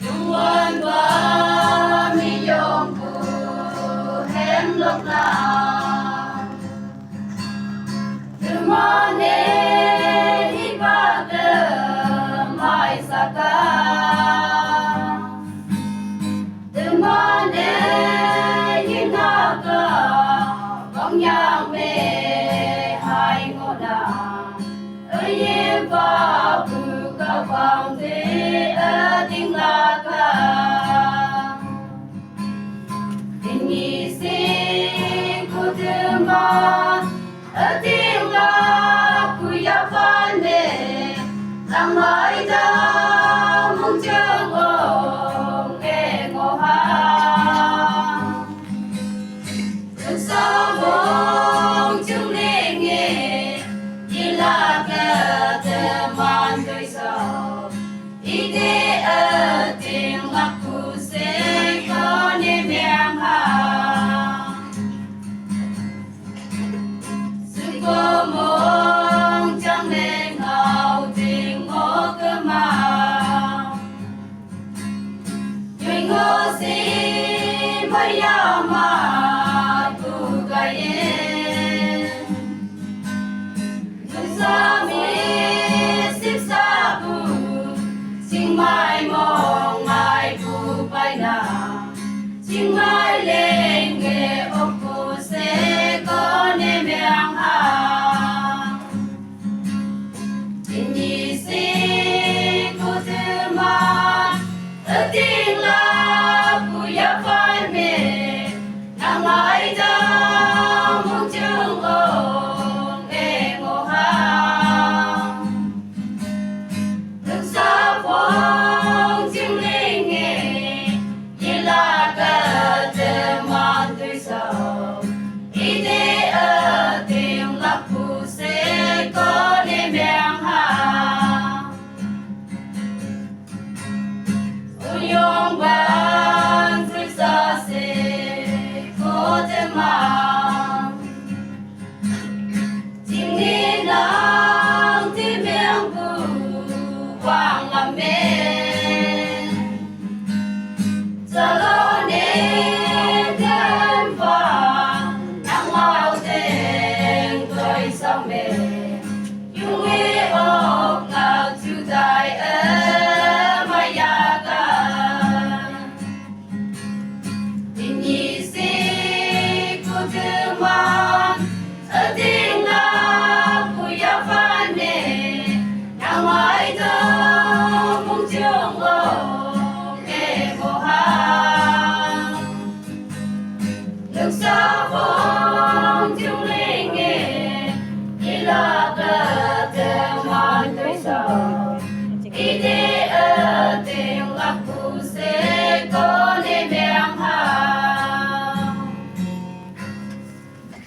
Tuhan kami yongku hendak lah Temane ibadah mai saka Temane yinaga bang yang me hai ngoda Ơi ba bu ka bang de ading la ka Ini sing ku demam ading la ku ya pande Lang mai da mong chang ong e ngo ha Từng sao mong chung lê nghe Đi la ka te man đôi sao Ý đê ở tiếng lạc cụ sẽ có nên miệng hà Sự cô mong chẳng nên ngào tình ngô cơ mà Người ngô xí mới yào mà cụ gầy yên Người xa mi xếp xa bù Chính mai mong ai cụ bay nà Chính mai lên nghề ốc cụ sẽ có nên miệng hà Chính nhị sĩ cụ tư mà Ở tiếng là cụ ya phai mê Nàng ai đó mong chương ổng e ngô ha Nước xa phong chim linh nghe Như là cả tê man tươi sầu Ý đế ở tiếng lạc cụ sẽ có nên miệng hà Ôi yong ban tươi xa sẽ có tê mang Chính đi nắng thì miệng cụ quang